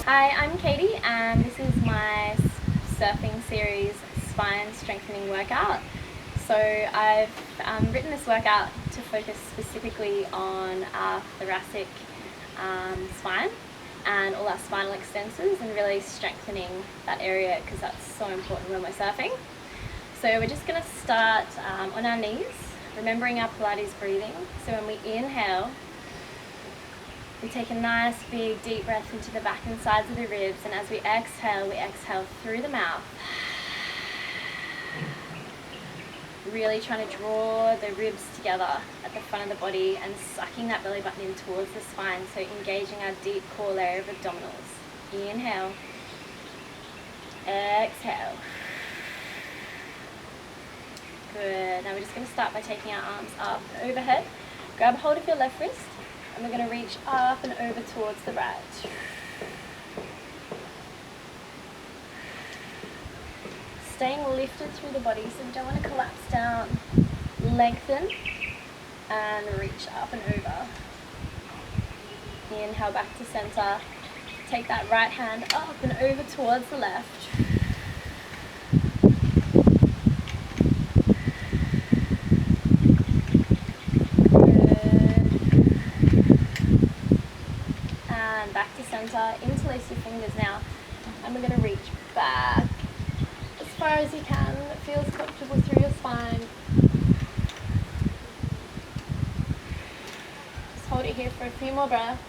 Hi, I'm Katie and this is my surfing series spine strengthening workout. So I've written this workout to focus specifically on our thoracic spine and all our spinal extensors and really strengthening that area because that's so important when we're surfing. So we're just going to start on our knees, remembering our Pilates breathing. So when we inhale, we take a nice big deep breath into the back and sides of the ribs, and as we exhale through the mouth. Really trying to draw the ribs together at the front of the body and sucking that belly button in towards the spine, so engaging our deep core layer of abdominals. Inhale, exhale. Good. Now we're just going to start by taking our arms up overhead. Grab hold of your left wrist and we're going to reach up and over towards the right. Staying lifted through the body, so we don't want to collapse down. Lengthen and reach up and over. Inhale back to center. Take that right hand up and over towards the left. Back to center, interlace your fingers now, and we're going to reach back as far as you can. It feels comfortable through your spine. Just hold it here for a few more breaths.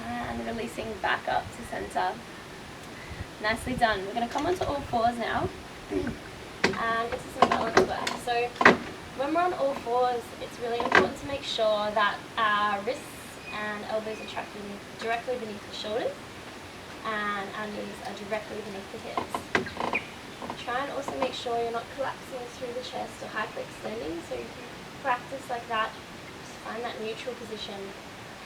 And releasing back up to center. Nicely done. We're going to come onto all fours now. And get to some balance work. So when we're on all fours, it's really important to make sure that our wrists and elbows are trapped directly beneath the shoulders and our knees are directly beneath the hips. Try and also make sure you're not collapsing through the chest or hyperextending, so you can practice like that. Just find that neutral position,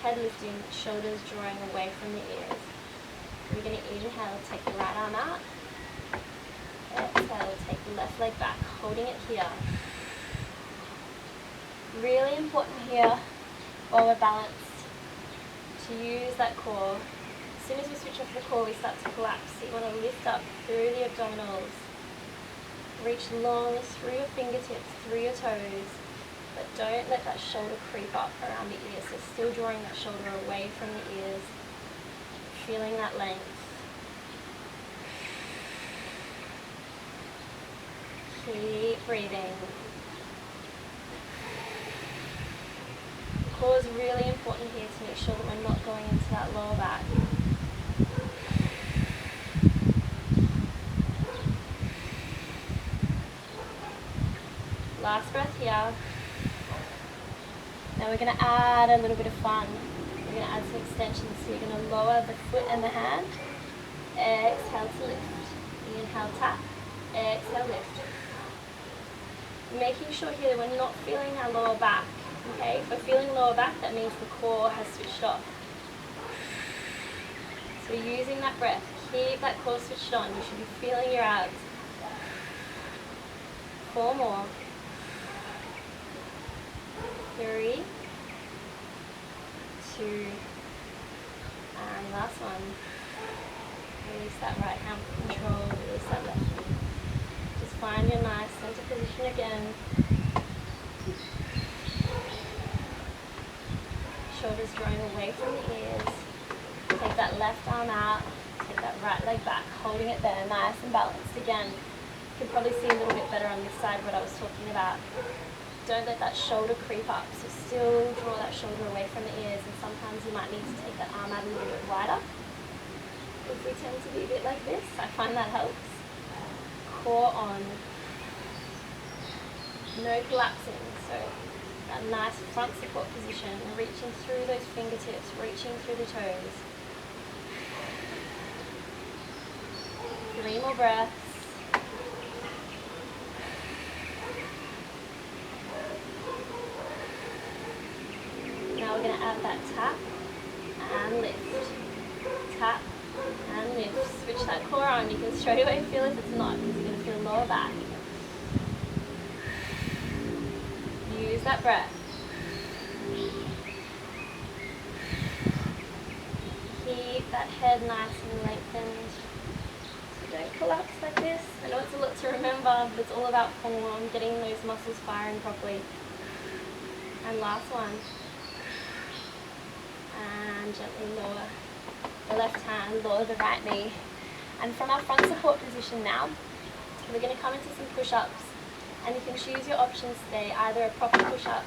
head lifting, shoulders drawing away from the ears. We're going to inhale, take the right arm out. Exhale, take the left leg back, holding it here. Really important here while we're balanced to use that core. As soon as we switch off the core, we start to collapse. So you want to lift up through the abdominals. Reach long through your fingertips, through your toes, but don't let that shoulder creep up around the ears. So still drawing that shoulder away from the ears, feeling that length. Keep breathing. The core is really important here to make sure that we're not going into that lower back. Last breath here. Now we're going to add a little bit of fun. We're going to add some extensions. So you're going to lower the foot and the hand. Exhale to lift. Inhale, tap. Exhale, lift. Making sure here that we're not feeling our lower back. Okay, if we're feeling lower back, that means the core has switched off. So using that breath, keep that core switched on. You should be feeling your abs. 4 more. 3, 2, and last one. Release that right hand with control, release that left hand. Just find your nice center position again. Shoulders drawing away from the ears. Take that left arm out. Take that right leg back, holding it there, nice and balanced again. You can probably see a little bit better on this side what I was talking about. Don't let that shoulder creep up, so still draw that shoulder away from the ears, and sometimes you might need to take that arm out a little bit wider. If we tend to be a bit like this, I find that helps. Core on. No collapsing, so that nice front support position, reaching through those fingertips, reaching through the toes. 3 more breaths. Now we're going to add that tap and lift. Tap and lift. Switch that core on. You can straight away feel if it's not, because you're going to feel lower back. that breath. Keep that head nice and lengthened. So don't collapse like this. I know it's a lot to remember, but it's all about form, getting those muscles firing properly. And last one. And gently lower the left hand, lower the right knee. And from our front support position now, we're going to come into some push-ups. And you can choose your options today, either a proper push-up,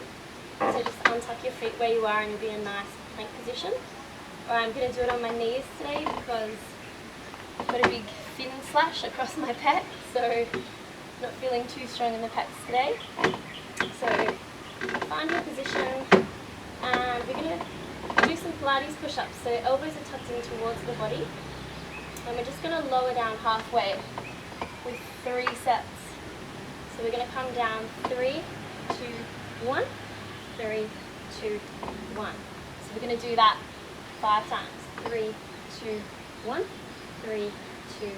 so just untuck your feet where you are and you'll be in a nice plank position. Or I'm going to do it on my knees today because I've got a big fin slash across my pec, so not feeling too strong in the pecs today. So find your position, and we're going to do some Pilates push-ups. So elbows are tucked in towards the body, and we're just going to lower down halfway with 3 sets. So we're going to come down 3, 2, 1, 3, 2, 1. So we're going to do that 5 times. 3, 2, 1, 3, 2,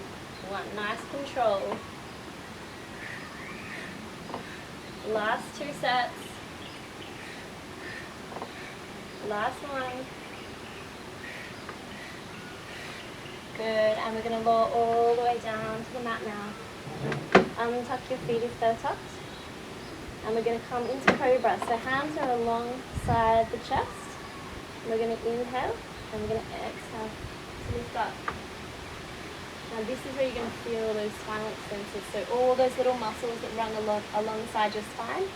1. Nice control. Last 2 sets. Last one. Good. And we're going to lower all the way down to the mat now. Untuck your feet if they're tucked. And we're going to come into Cobra. So hands are alongside the chest. We're going to inhale and we're going to exhale to lift up. Now this is where you're going to feel those spinal extensors. So all those little muscles that run alongside your spine.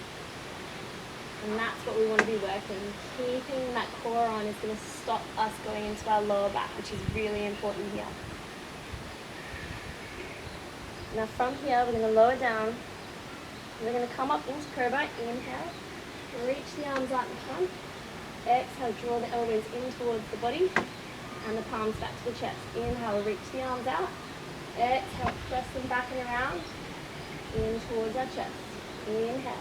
And that's what we want to be working. Keeping that core on is going to stop us going into our lower back, which is really important here. Now from here, we're going to lower down. We're going to come up into Cobra. Inhale. Reach the arms out in front. Exhale, draw the elbows in towards the body. And the palms back to the chest. Inhale, reach the arms out. Exhale, press them back and around. In towards our chest. Inhale.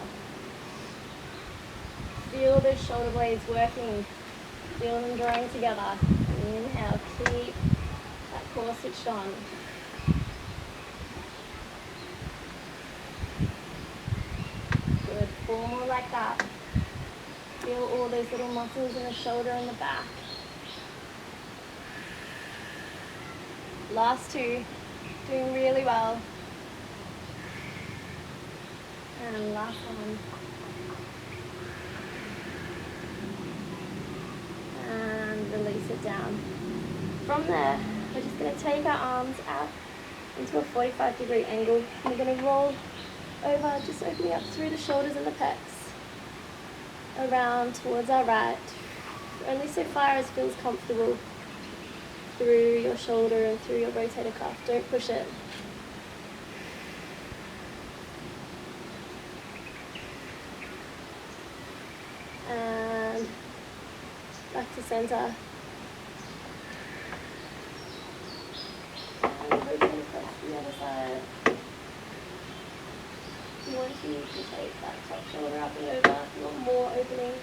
Feel those shoulder blades working. Feel them drawing together. Inhale, keep that core switched on. Good, 4 more like that. Feel all those little muscles in the shoulder and the back. Last 2, doing really well. And last one. And release it down. From there, we're just going to take our arms out into a 45-degree angle. And we're going to roll over, just opening up through the shoulders and the pecs. Around towards our right. Only so far as feels comfortable. Through your shoulder and through your rotator cuff. Don't push it. And back to center. And rotate across the other side. If you want to, you can take that top shoulder up and over. If you want more opening.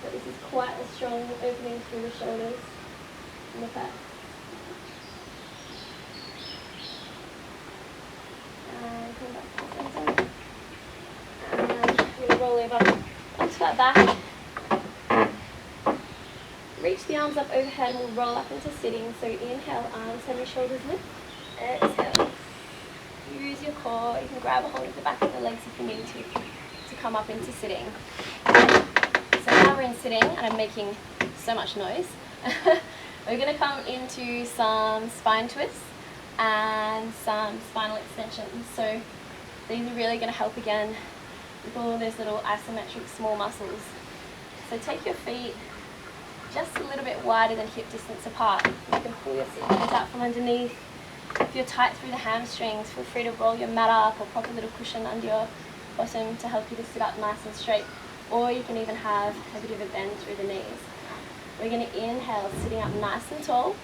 But this is quite a strong opening through the shoulders. And the back. And come back to the center. And I'm going to roll over onto that back. Reach the arms up overhead and we'll roll up into sitting. So inhale, arms, head and shoulders lift. Exhale. Use your core. You can grab a hold of the back of the legs if you need to come up into sitting. So now we're in sitting and I'm making so much noise. We're going to come into some spine twists and some spinal extensions. So these are really going to help again with all those little isometric small muscles. So take your feet just a little bit wider than hip distance apart. You can pull your sit bones out from underneath. If you're tight through the hamstrings, feel free to roll your mat up or pop a little cushion under your bottom to help you to sit up nice and straight. Or you can even have a bit of a bend through the knees. We're going to inhale, sitting up nice and tall.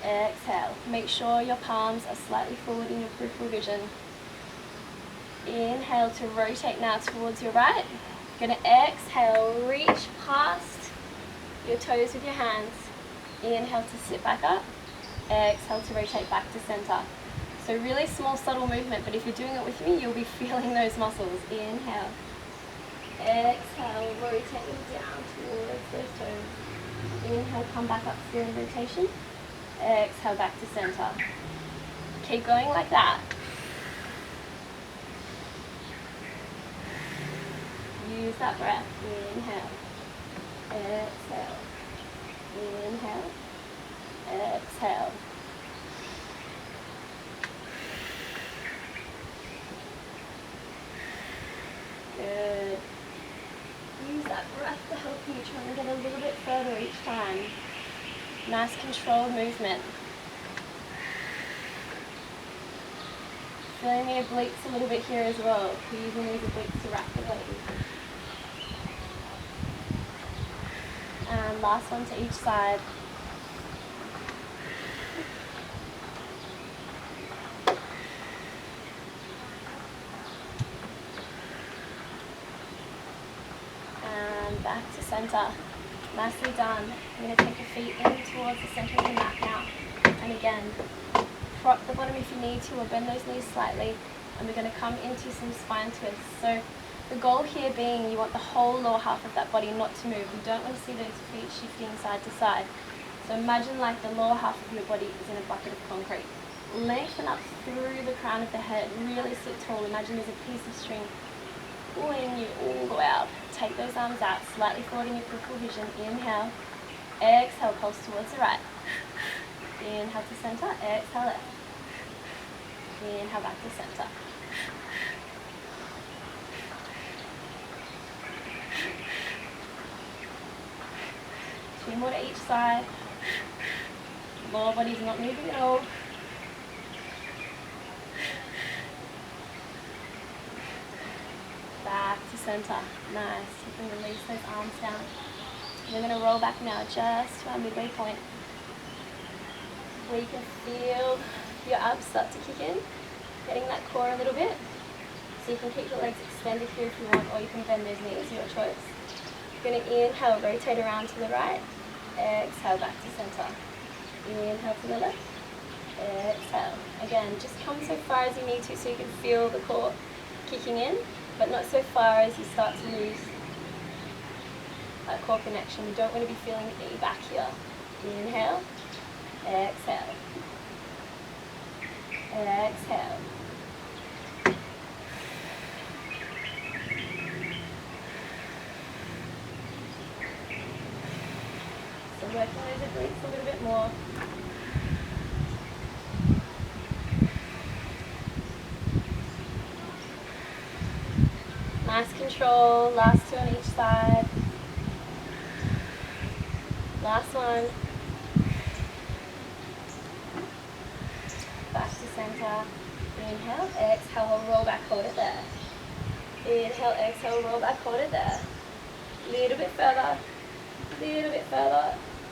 Exhale. Make sure your palms are slightly forward in your peripheral vision. Inhale to rotate now towards your right. You're going to exhale, reach past your toes with your hands. Inhale to sit back up. Exhale to rotate back to center. So really small, subtle movement, but if you're doing it with me, you'll be feeling those muscles. Inhale. Exhale, rotating down towards those toes. Inhale, come back up through in rotation. Exhale, back to center. Keep going like that. Use that breath. Inhale. Exhale. Inhale. Exhale. Good. Use that breath to help you try and get a little bit further each time. Nice controlled movement. Feeling the obliques a little bit here as well. Using these obliques to wrap the body. And last one to each side. And back to center. Nicely done. I'm going to take your feet in towards the center of the mat now. And again, prop the bottom if you need to, or bend those knees slightly. And we're going to come into some spine twists. So the goal here being you want the whole lower half of that body not to move. You don't want to see those feet shifting side to side. So imagine like the lower half of your body is in a bucket of concrete. Lengthen up through the crown of the head. Really sit tall. Imagine there's a piece of string pulling you all the way out. Take those arms out, slightly forward in your peripheral vision. Inhale. Exhale, pulse towards the right. Inhale to center. Exhale left. Inhale back to center. Two more to each side. Lower body's not moving at all. Back to center. Nice. You can release those arms down. We're going to roll back now just to our midway point, where you can feel your abs start to kick in, getting that core a little bit. So you can keep your legs extended here if you want, or you can bend those knees, your choice. You're going to inhale, rotate around to the right. Exhale, back to center. Inhale to the left. Exhale. Again, just come so far as you need to so you can feel the core kicking in, but not so far as you start to lose that core connection. You don't want to be feeling the back here. Inhale. Exhale. Exhale. So working those obliques a little bit more. Nice control. Last two on each side. Last one. Back to center. Inhale, exhale, roll back, hold it there. Inhale, exhale, roll back, hold it there. Little bit further,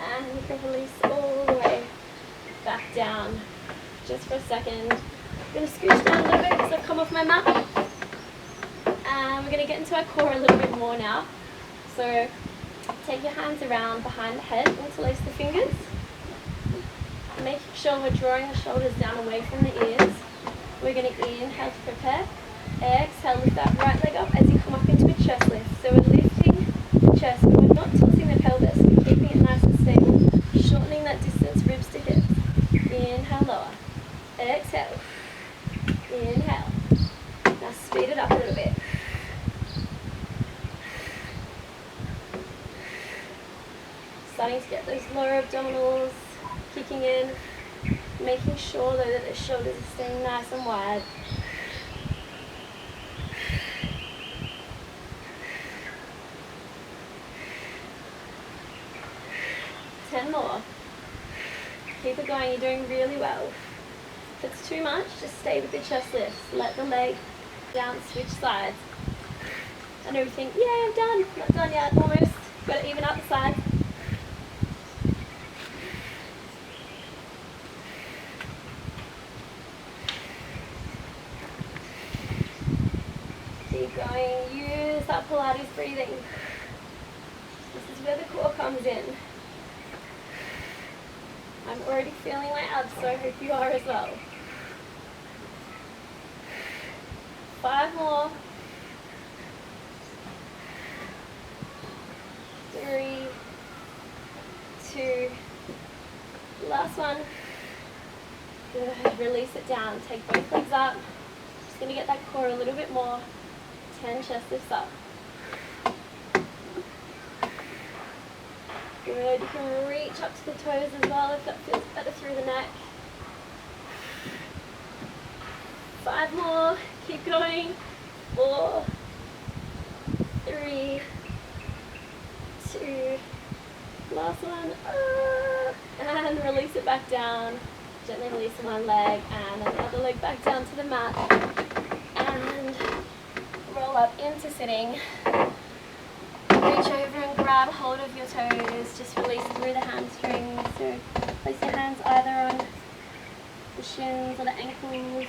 and you can release all the way back down. Just for a second. I'm going to scooch down a little bit because I've come off my mat. And we're going to get into our core a little bit more now. So take your hands around behind the head, interlace the fingers. Make sure we're drawing the shoulders down away from the ears. We're going to inhale to prepare. Exhale, lift that right leg up as you come up into a chest lift. So we're lifting the chest, but we're not tilting the pelvis. We're keeping it nice and stable, shortening that distance, ribs to hips. Inhale, lower. Exhale. Inhale. Now speed it up a little bit. Starting to get those lower abdominals kicking in, making sure though that the shoulders are staying nice and wide. Ten more. Keep it going, you're doing really well. If it's too much, just stay with the chest lifts. Let the leg down, switch sides. I know you think, yeah, I'm done. Not done yet, almost. Got to even out the sides. Keep going, use that Pilates breathing. This is where the core comes in. I'm already feeling my abs, so I hope you are as well. 5 more. release it down. Take both legs up. Just going to get that core a little bit more. 10 chest lifts up. Good. You can reach up to the toes as well if that feels better through the neck. 5 more. Keep going. 4, 3, 2, last one. And release it back down. Gently release one leg and another leg back down to the mat. And roll up into sitting. Reach over and grab hold of your toes. Just release through the hamstrings. So place your hands either on the shins or the ankles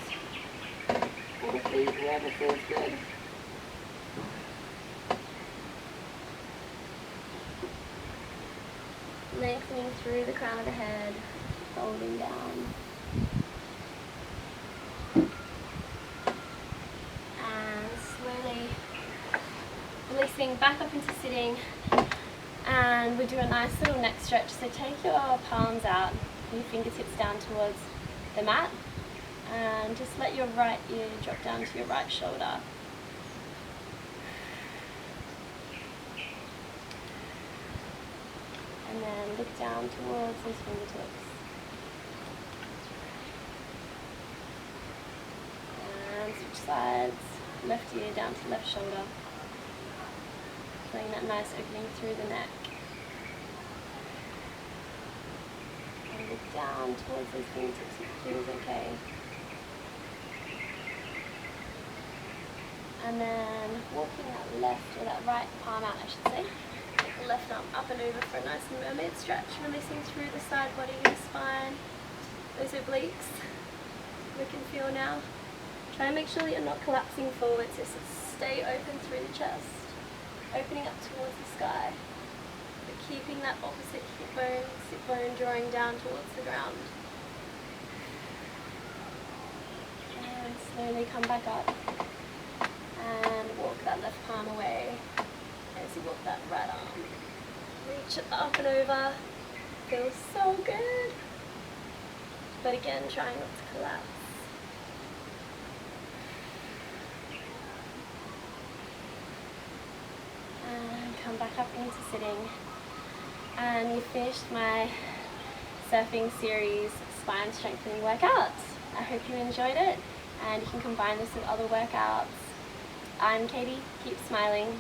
or the feet, wherever feels good. Lengthening through the crown of the head, folding down. And slowly releasing back up into sitting. And we'll do a nice little neck stretch. So take your palms out, your fingertips down towards the mat. And just let your right ear drop down to your right shoulder. And then look down towards those fingertips. And switch sides, left ear down to left shoulder. Feeling that nice opening through the neck. And look down towards those fingertips if it feels okay. And then walking that left or that right palm out, I should say. The left arm up and over for a nice mermaid stretch, releasing through the side body and spine. Those obliques, we can feel now. Try and make sure that you're not collapsing forwards, just stay open through the chest, opening up towards the sky, but keeping that opposite hip bone, sit bone drawing down towards the ground. And slowly come back up and walk that left palm away. As you walk that right arm, reach it up and over, feels so good, but again trying not to collapse. And come back up into sitting, and you finished my surfing series spine strengthening workout. I hope you enjoyed it, and you can combine this with other workouts. I'm Katie, keep smiling.